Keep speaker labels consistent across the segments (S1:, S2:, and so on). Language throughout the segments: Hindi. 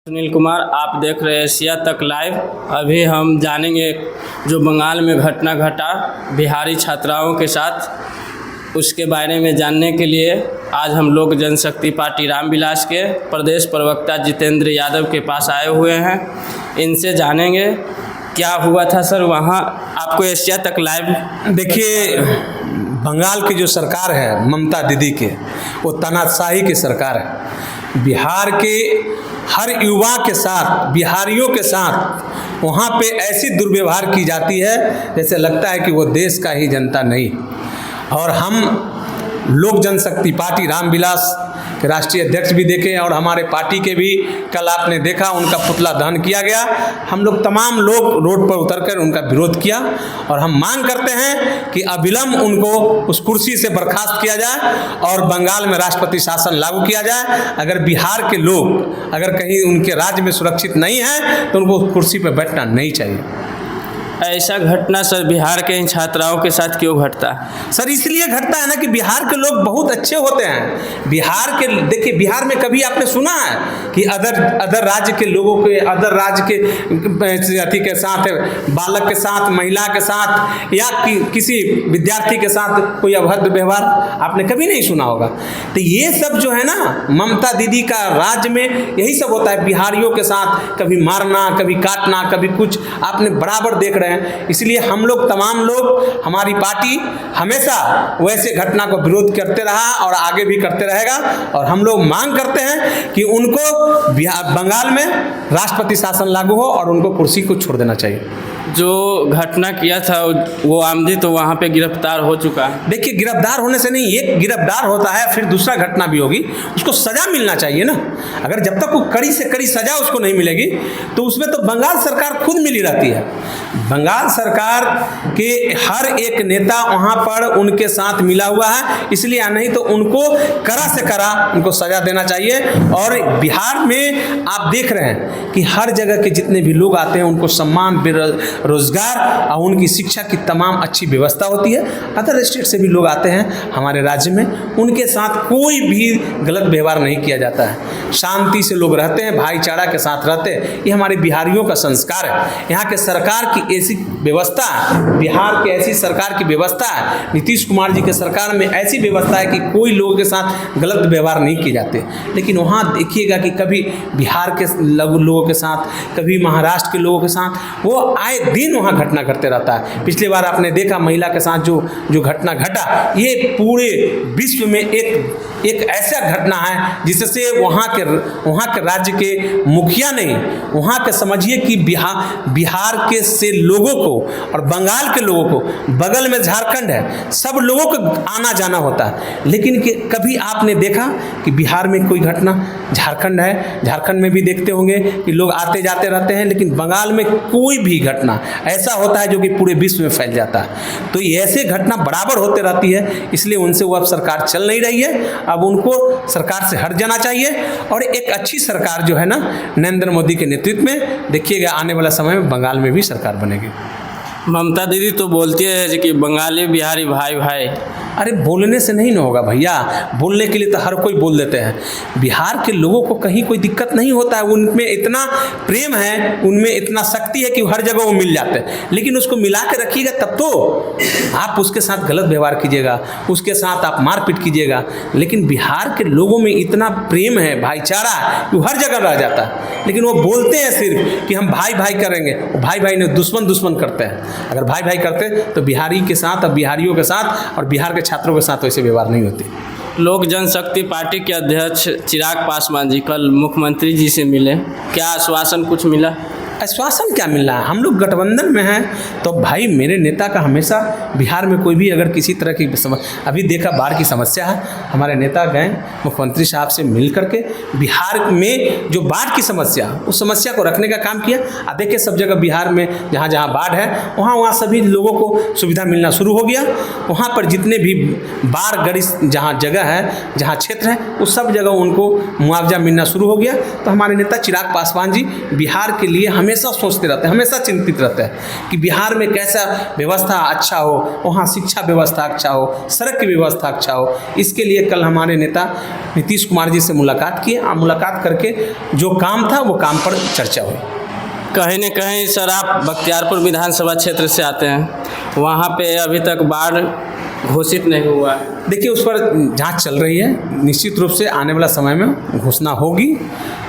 S1: सुनील कुमार, आप देख रहे हैं एशिया तक लाइव। अभी हम जानेंगे जो बंगाल में घटना घटा बिहारी छात्राओं के साथ, उसके बारे में जानने के लिए आज हम लोग जनशक्ति पार्टी रामविलास के प्रदेश प्रवक्ता जितेंद्र यादव के पास आए हुए हैं। इनसे जानेंगे क्या हुआ था सर वहाँ। आपको एशिया तक लाइव।
S2: देखिए, बंगाल की जो सरकार है ममता दीदी के, वो तानाशाही की सरकार है। बिहार के हर युवा के साथ, बिहारियों के साथ वहाँ पे ऐसी दुर्व्यवहार की जाती है जैसे लगता है कि वो देश का ही जनता नहीं। और हम लोक जनशक्ति पार्टी रामविलास के राष्ट्रीय अध्यक्ष भी देखे और हमारे पार्टी के भी कल आपने देखा उनका पुतला दहन किया गया। हम लोग तमाम लोग रोड पर उतरकर उनका विरोध किया और हम मांग करते हैं कि अविलंब उनको उस कुर्सी से बर्खास्त किया जाए और बंगाल में राष्ट्रपति शासन लागू किया जाए। अगर बिहार के लोग अगर कहीं उनके राज्य में सुरक्षित नहीं है तो उनको कुर्सी पर बैठना नहीं चाहिए।
S1: ऐसा घटना सर बिहार के इन छात्राओं के साथ क्यों घटता है?
S2: सर इसलिए घटता है ना कि बिहार के लोग बहुत अच्छे होते हैं। बिहार के, देखिए, बिहार में कभी आपने सुना है कि अदर राज्य के लोगों के, अदर राज्य के अति के साथ, बालक के साथ, महिला के साथ या किसी विद्यार्थी के साथ कोई अभद्र व्यवहार आपने कभी नहीं सुना होगा। तो ये सब जो है ना, ममता दीदी का राज्य में यही सब होता है। बिहारियों के साथ कभी मारना, कभी काटना, कभी कुछ, आपने बराबर देख रहे हैं। इसलिए हम लोग, तमाम लोग, हमारी पार्टी हमेशा वैसे घटना को विरोध करते रहा और आगे भी करते रहेगा। और हम लोग मांग करते हैं कि उनको बंगाल में राष्ट्रपति शासन लागू हो और उनको कुर्सी को छोड़ देना चाहिए।
S1: जो घटना किया था वो आमदी तो वहाँ पे गिरफ्तार हो चुका है।
S2: देखिए, गिरफ्तार होने से नहीं, एक गिरफ्तार होता है फिर दूसरा घटना भी होगी, उसको सजा मिलना चाहिए ना। अगर जब तक वो कड़ी से कड़ी सजा उसको नहीं मिलेगी तो उसमें तो बंगाल सरकार खुद मिली रहती है। बंगाल सरकार के हर एक नेता वहाँ पर उनके साथ मिला हुआ है, इसलिए नहीं तो उनको कड़ा से कड़ा उनको सजा देना चाहिए। और बिहार में आप देख रहे हैं कि हर जगह के जितने भी लोग आते हैं उनको सम्मान, रोजगार और उनकी शिक्षा की तमाम अच्छी व्यवस्था होती है। अदर स्टेट से भी लोग आते हैं हमारे राज्य में, उनके साथ कोई भी गलत व्यवहार नहीं किया जाता है। शांति से लोग रहते हैं, भाईचारा के साथ रहते हैं। ये हमारे बिहारियों का संस्कार है। यहाँ के सरकार की ऐसी व्यवस्था है, बिहार की ऐसी सरकार की व्यवस्था है, नीतीश कुमार जी के सरकार में ऐसी व्यवस्था है कि कोई लोगों के साथ गलत व्यवहार नहीं किए जाते। लेकिन वहाँ देखिएगा कि कभी बिहार के लोगों के साथ, कभी महाराष्ट्र के लोगों के साथ वो आए दिन वहाँ घटना घटते रहता है। पिछली बार आपने देखा महिला के साथ जो घटना घटा, ये पूरे विश्व में एक ऐसा घटना है जिससे वहाँ के राज्य के मुखिया नहीं, वहाँ के समझिए कि बिहार के से लोगों को और बंगाल के लोगों को, बगल में झारखंड है, सब लोगों को आना जाना होता है। लेकिन कभी आपने देखा कि बिहार में कोई घटना? झारखंड है, झारखंड में भी देखते होंगे कि लोग आते जाते रहते हैं, लेकिन बंगाल में कोई भी घटना ऐसा होता है जो कि पूरे विश्व में फैल जाता है। तो ये ऐसे घटना बराबर होते रहती है, इसलिए उनसे वो अब सरकार चल नहीं रही है। अब उनको सरकार से हट जाना चाहिए और एक अच्छी सरकार जो है ना, नरेंद्र मोदी के नेतृत्व में, देखिएगा आने वाला समय में बंगाल में भी सरकार बनेगी।
S1: ममता दीदी तो बोलती है कि बंगाली बिहारी भाई भाई।
S2: अरे बोलने से नहीं ना होगा भैया, बोलने के लिए तो हर कोई बोल देते हैं। बिहार के लोगों को कहीं कोई दिक्कत नहीं होता है, उनमें इतना प्रेम है, उनमें इतना शक्ति है कि हर जगह वो मिल जाते हैं। लेकिन उसको मिला के रखिएगा तब तो आप उसके साथ गलत व्यवहार कीजिएगा, उसके साथ आप मारपीट कीजिएगा। लेकिन बिहार के लोगों में इतना प्रेम है, भाईचारा, वो हर जगह रह जाता है। लेकिन वो बोलते हैं सिर्फ कि हम भाई भाई करेंगे, वो भाई भाई ने दुश्मन करते हैं। अगर भाई भाई करते तो बिहारी के साथ और बिहारियों के साथ और बिहार के छात्रों के साथ वैसे व्यवहार नहीं होते।
S1: लोक जनशक्ति पार्टी के अध्यक्ष चिराग पासवान जी कल मुख्यमंत्री जी से मिले, क्या आश्वासन कुछ मिला?
S2: आश्वासन क्या मिल रहा है? हम लोग गठबंधन में हैं तो भाई मेरे नेता का हमेशा बिहार में कोई भी अगर किसी तरह की अभी देखा बाढ़ की समस्या है, हमारे नेता गए मुख्यमंत्री साहब से मिल करके बिहार में जो बाढ़ की समस्या, उस समस्या को रखने का काम किया। देखिए सब जगह बिहार में जहाँ जहाँ बाढ़ है वहाँ सभी लोगों को सुविधा मिलना शुरू हो गया। वहाँ पर जितने भी बाढ़ ग्रस्त जहाँ जगह है, जहाँ क्षेत्र है, उस सब जगह उनको मुआवजा मिलना शुरू हो गया। तो हमारे नेता चिराग पासवान जी बिहार के लिए हमेशा सोचते रहते हैं, हमेशा चिंतित रहते हैं कि बिहार में कैसा व्यवस्था अच्छा हो, वहाँ शिक्षा व्यवस्था अच्छा हो, सड़क की व्यवस्था अच्छा हो। इसके लिए कल हमारे नेता नीतीश कुमार जी से मुलाकात किए और मुलाकात करके जो काम था वो काम पर चर्चा हुई।
S1: कहीं न कहीं सर आप बख्तियारपुर विधानसभा क्षेत्र से आते हैं, वहाँ पे अभी तक बाढ़ घोषित नहीं हुआ है।
S2: देखिए उस पर जांच चल रही है, निश्चित रूप से आने वाला समय में घोषणा होगी।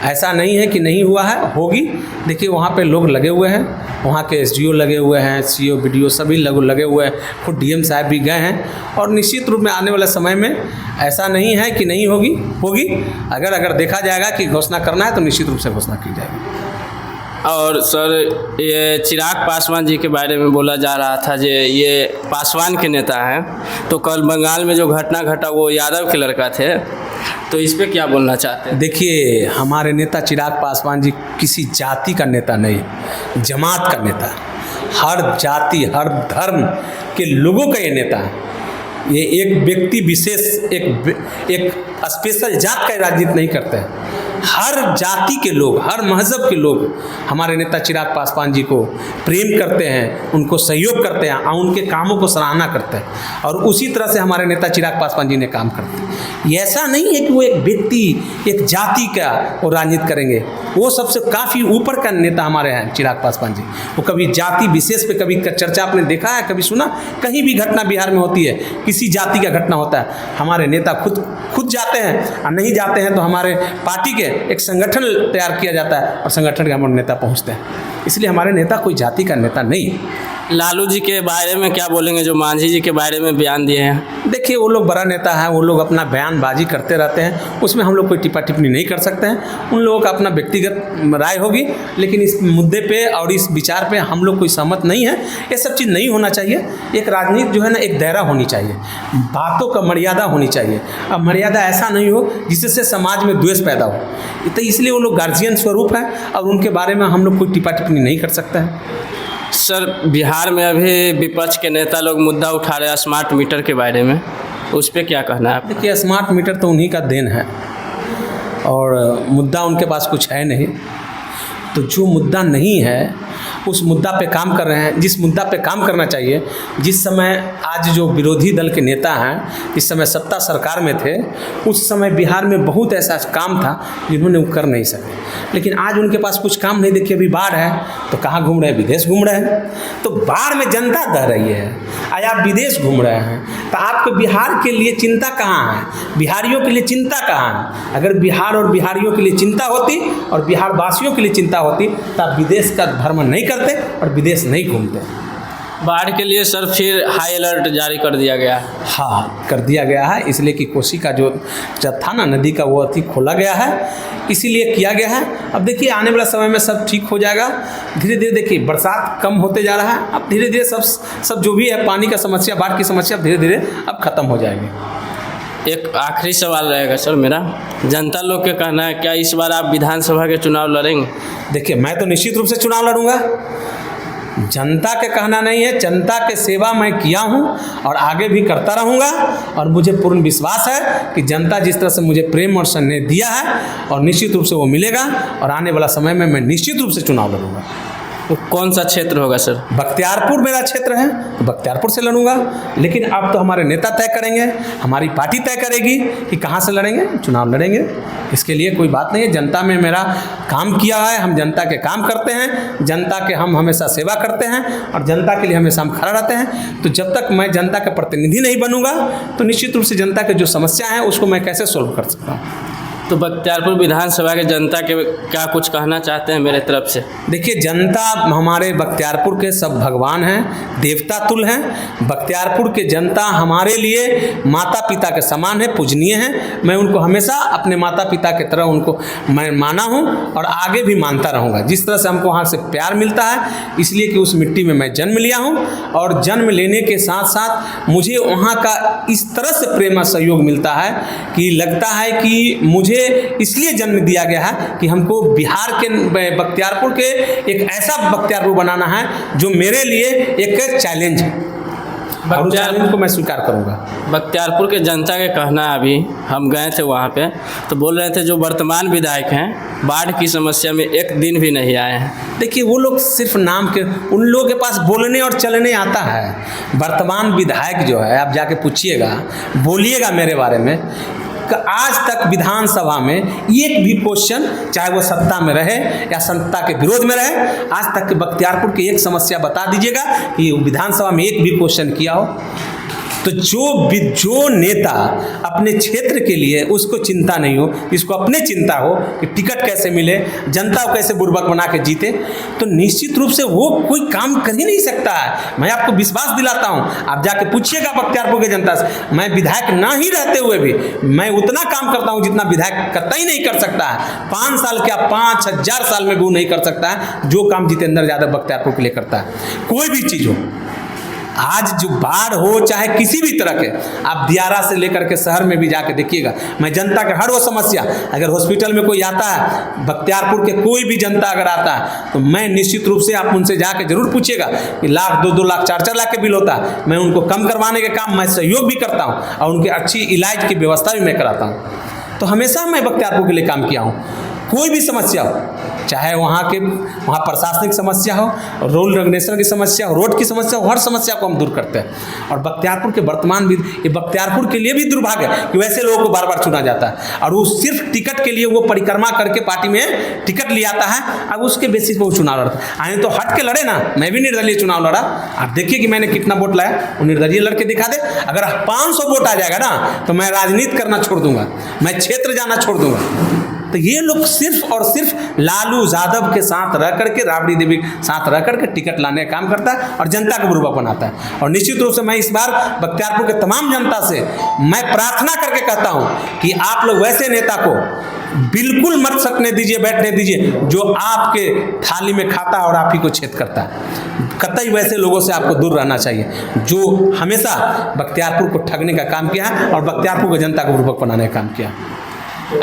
S2: ऐसा नहीं है कि नहीं हुआ है, होगी। देखिए वहाँ पे लोग लगे हुए हैं, वहाँ के एसडीओ लगे हुए हैं, सीओ बीडीओ सभी लोग लगे हुए हैं, खुद डीएम साहब भी गए हैं और निश्चित रूप में आने वाले समय में ऐसा नहीं है कि नहीं होगी, होगी। अगर देखा जाएगा कि घोषणा करना है तो निश्चित रूप से घोषणा की जाएगी।
S1: और सर ये चिराग पासवान जी के बारे में बोला जा रहा था कि ये पासवान के नेता हैं, तो कल बंगाल में जो घटना घटा वो यादव के लड़का थे, तो इस पे क्या बोलना चाहते हैं?
S2: देखिए हमारे नेता चिराग पासवान जी किसी जाति का नेता नहीं, जमात का नेता, हर जाति हर धर्म के लोगों का ये नेता है। ये एक व्यक्ति विशेष एक स्पेशल जात का राजनीति नहीं करते हैं। हर जाति के लोग, हर मजहब के लोग हमारे नेता चिराग पासवान जी को प्रेम करते हैं, उनको सहयोग करते हैं और उनके कामों को सराहना करते हैं और उसी तरह से हमारे नेता चिराग पासवान जी ने काम करते हैं। ये ऐसा नहीं है कि वो एक व्यक्ति एक जाति का वो राजनीति करेंगे, वो सबसे काफ़ी ऊपर का नेता हमारे हैं चिराग पासवान जी। वो कभी जाति विशेष पे कभी चर्चा आपने देखा है, कभी सुना? कहीं भी घटना बिहार में होती है, किसी जाति का घटना होता है, हमारे नेता खुद जाते हैं और नहीं जाते हैं तो हमारे पार्टी के एक संगठन तैयार किया जाता है और संगठन के हमारे नेता पहुंचते हैं। इसलिए हमारे नेता कोई जाति का नेता नहीं।
S1: लालू जी के बारे में क्या बोलेंगे जो मांझी जी के बारे में बयान दिए हैं?
S2: देखिए वो लोग बड़ा नेता है, वो लोग अपना बयानबाजी करते रहते हैं, उसमें हम लोग कोई टिप्पा टिप्पणी नहीं कर सकते हैं। उन लोगों का अपना व्यक्तिगत राय होगी, लेकिन इस मुद्दे पे और इस विचार पे हम लोग कोई सहमत नहीं है। ये सब चीज़ नहीं होना चाहिए। एक राजनीति जो है ना एक दायरा होनी चाहिए, बातों का मर्यादा होनी चाहिए। अब मर्यादा ऐसा नहीं हो जिससे समाज में द्वेष पैदा हो, तो इसलिए वो लोग गार्जियन स्वरूप हैं और उनके बारे में हम लोग कोई टिप्पा टिप्पणी नहीं कर सकते हैं।
S1: सर बिहार में अभी विपक्ष के नेता लोग मुद्दा उठा रहे हैं स्मार्ट मीटर के बारे में, उस पर क्या कहना है आप?
S2: देखिए स्मार्ट मीटर तो उन्हीं का देन है और मुद्दा उनके पास कुछ है नहीं। तो जो मुद्दा नहीं है उस मुद्दा पे काम कर रहे हैं, जिस मुद्दा पे काम करना चाहिए। जिस समय आज जो विरोधी दल के नेता हैं, इस समय सत्ता सरकार में थे, उस समय बिहार में बहुत ऐसा काम था जिन्होंने वो कर नहीं सके, लेकिन आज उनके पास कुछ काम नहीं। देखिए अभी बाढ़ है तो कहाँ घूम रहे हैं? विदेश घूम रहे हैं। तो बाढ़ में जनता दह रही है, आज आप विदेश घूम रहे हैं, तो आपको बिहार के लिए चिंता कहाँ है? बिहारियों के लिए चिंता कहाँ है? अगर बिहार और बिहारियों के लिए चिंता होती और बिहार वासियों के लिए चिंता होती तो आप विदेश का भ्रमण नहीं करते और विदेश नहीं घूमते।
S1: बाढ़ के लिए सर फिर हाई अलर्ट जारी कर दिया गया है।
S2: हाँ कर दिया गया है, इसलिए कि कोसी का जो था ना नदी का वो अति खोला गया है, इसीलिए किया गया है। अब देखिए आने वाला समय में सब ठीक हो जाएगा धीरे धीरे। देखिए बरसात कम होते जा रहा है, अब धीरे धीरे सब जो भी है पानी का समस्या, बाढ़ की समस्या धीरे धीरे अब खत्म हो जाएगी।
S1: एक आखिरी सवाल रहेगा सर मेरा, जनता लोग के कहना है क्या इस बार आप विधानसभा के चुनाव लड़ेंगे?
S2: देखिए मैं तो निश्चित रूप से चुनाव लड़ूंगा। जनता के कहना नहीं है, जनता के सेवा मैं किया हूं और आगे भी करता रहूंगा और मुझे पूर्ण विश्वास है कि जनता जिस तरह से मुझे प्रेम और स्नेह दिया है और निश्चित रूप से वो मिलेगा और आने वाला समय में मैं निश्चित रूप से चुनाव लड़ूंगा।
S1: तो कौन सा क्षेत्र होगा सर?
S2: बख्तियारपुर मेरा क्षेत्र है तो बख्तियारपुर से लड़ूंगा, लेकिन अब तो हमारे नेता तय करेंगे, हमारी पार्टी तय करेगी कि कहाँ से लड़ेंगे, चुनाव लड़ेंगे। इसके लिए कोई बात नहीं है। जनता में मेरा काम किया है, हम जनता के काम करते हैं, जनता के हम हमेशा सेवा करते हैं और जनता के लिए हमेशा हम खड़ा रहते हैं। तो जब तक मैं जनता का प्रतिनिधि नहीं बनूंगा तो निश्चित रूप से जनता के जो समस्या है उसको मैं कैसे सोल्व कर सकता हूँ।
S1: तो बख्तियारपुर विधानसभा के जनता के क्या कुछ कहना चाहते हैं मेरे तरफ से?
S2: देखिए जनता हमारे बख्तियारपुर के सब भगवान हैं, देवता तुल्य हैं। बख्तियारपुर के जनता हमारे लिए माता पिता के समान है, पूजनीय हैं। मैं उनको हमेशा अपने माता पिता की तरह उनको मैं माना हूँ और आगे भी मानता रहूँगा। जिस तरह से हमको वहाँ से प्यार मिलता है, इसलिए कि उस मिट्टी में मैं जन्म लिया हूँ और जन्म लेने के साथ साथ मुझे वहाँ का इस तरह से प्रेम और सहयोग मिलता है कि लगता है कि मुझे इसलिए जन्म दिया गया है कि हमको बिहार के बख्तियारपुर के एक ऐसा बख्तियारपुर बनाना है जो मेरे लिए एक चैलेंज है। और उस चैलेंज को मैं स्वीकार करूँगा।
S1: बख्तियारपुर के जनता के कहना है, अभी हम गए थे वहाँ पे तो बोल रहे थे जो वर्तमान विधायक हैं बाढ़ की समस्या में एक दिन भी नहीं आए हैं।
S2: देखिए वो लोग सिर्फ नाम के, उन लोगों के पास बोलने और चलने आता है। वर्तमान विधायक जो है, आप जाके पूछिएगा, बोलिएगा मेरे बारे में, आज तक विधानसभा में एक भी क्वेश्चन, चाहे वो सत्ता में रहे या सत्ता के विरोध में रहे, आज तक के बख्तियारपुर की एक समस्या बता दीजिएगा कि विधानसभा में एक भी क्वेश्चन किया हो। तो जो नेता अपने क्षेत्र के लिए उसको चिंता नहीं हो, इसको अपने चिंता हो कि टिकट कैसे मिले, जनता को कैसे बुर्बक बना के जीते, तो निश्चित रूप से वो कोई काम कर ही नहीं सकता है। मैं आपको विश्वास दिलाता हूँ, आप जाके पूछिएगा बख्तियारपुर की जनता से, मैं विधायक ना ही रहते हुए भी मैं उतना काम करता हूँ जितना विधायक कतई नहीं कर सकता है। 5 साल क्या 5000 साल में भी वो नहीं कर सकता है जो काम जितेंद्र यादव बख्तियारपुर के लिए करता है। कोई भी चीज़ हो, आज जो बाढ़ हो चाहे किसी भी तरह के, आप दियारा से लेकर के शहर में भी जाके देखिएगा, मैं जनता के हर वो समस्या, अगर हॉस्पिटल में कोई आता है, बख्तियारपुर के कोई भी जनता अगर आता है तो मैं निश्चित रूप से, आप उनसे जाके जरूर पूछिएगा कि लाख 2-2 लाख 4-4 लाख के बिल होता है, मैं उनको कम करवाने के काम मैं सहयोग भी करता हूँ और उनके अच्छी इलाज की व्यवस्था भी मैं कराता हूँ। तो हमेशा मैं बख्तियारपुर के लिए काम किया हूँ। कोई भी समस्या हो, चाहे वहाँ प्रशासनिक समस्या हो, रोड रेगुलेशन की समस्या हो, रोड की समस्या हो, हर समस्या को हम दूर करते हैं। और बख्तियारपुर के वर्तमान भी, ये बख्तियारपुर के लिए भी दुर्भाग्य है कि वैसे लोगों को बार बार चुना जाता है और वो सिर्फ टिकट के लिए वो परिक्रमा करके पार्टी में टिकट ले आता है, अब उसके बेसिस पर वो चुनाव लड़ता है। आए तो हट के लड़े ना, मैं भी निर्दलीय चुनाव लड़ा, आप देखिए कि मैंने कितना वोट लाया, वो निर्दलीय लड़के दिखा दे। अगर 500 वोट आ जाएगा ना तो मैं राजनीति करना छोड़ दूंगा, मैं क्षेत्र जाना छोड़ दूंगा। तो ये लोग सिर्फ और सिर्फ लालू यादव के साथ रह करके, राबड़ी देवी के साथ रह करके टिकट लाने का काम करता है और जनता को बुर्बक बनाता है। और निश्चित रूप से मैं इस बार बख्तियारपुर के तमाम जनता से मैं प्रार्थना करके कहता हूँ कि आप लोग वैसे नेता को बिल्कुल मत सकने दीजिए, बैठने दीजिए जो आपके थाली में खाता और आप ही को छेद करता है। कतई वैसे लोगों से आपको दूर रहना चाहिए जो हमेशा बख्तियारपुर को ठगने का काम किया है और बख्तियारपुर की जनता को बुर्बक बनाने का काम किया।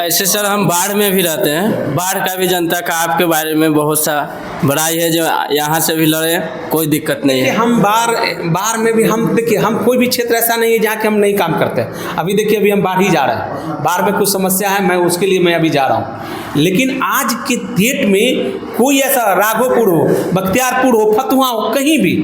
S1: ऐसे सर हम बाढ़ में भी रहते हैं, बाढ़ का भी जनता का आपके बारे में बहुत सा बड़ाई है, जो यहाँ से भी लड़े कोई दिक्कत नहीं है।
S2: हम बाढ़ में भी, हम देखिए, हम कोई भी क्षेत्र ऐसा नहीं है जहाँ के हम नहीं काम करते हैं। अभी देखिए, अभी हम बाढ़ ही जा रहे हैं, बाढ़ में कुछ समस्या है, मैं उसके लिए मैं अभी जा रहा हूँ। लेकिन आज के डेट में कोई ऐसा राघोपुर हो, बख्तियारपुर हो, फतुहा हो, कहीं भी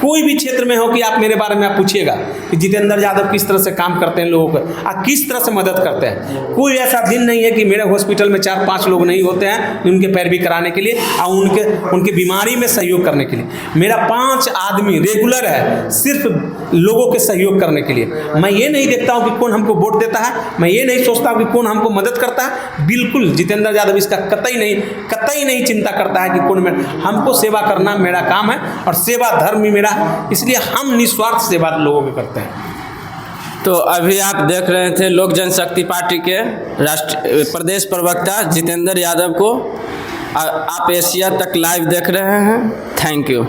S2: कोई भी क्षेत्र में हो कि आप मेरे बारे में आप पूछिएगा कि जितेंद्र यादव किस तरह से काम करते हैं, लोगों को आप किस तरह से मदद करते हैं। कोई ऐसा दिन नहीं है कि मेरे हॉस्पिटल में 4-5 लोग नहीं होते हैं उनके पैरवी कराने के लिए और उनके बीमारी में सहयोग करने के लिए। मेरा 5 आदमी रेगुलर है सिर्फ लोगों के सहयोग करने के लिए। मैं ये नहीं देखता हूँ कि कौन हमको वोट देता है, मैं ये नहीं सोचता हूँ कि कौन हमको मदद करता है। बिल्कुल जितेंद्र यादव इसका कतई नहीं चिंता करता है कि कौन हमको सेवा करना मेरा काम है और सेवा धर्म ही मेरा, इसलिए हम निस्वार्थ सेवा लोगों को करते हैं।
S1: तो अभी आप देख रहे थे लोक जनशक्ति पार्टी के प्रदेश प्रवक्ता जितेंद्र यादव को। आप एशिया तक लाइव देख रहे हैं। Thank you.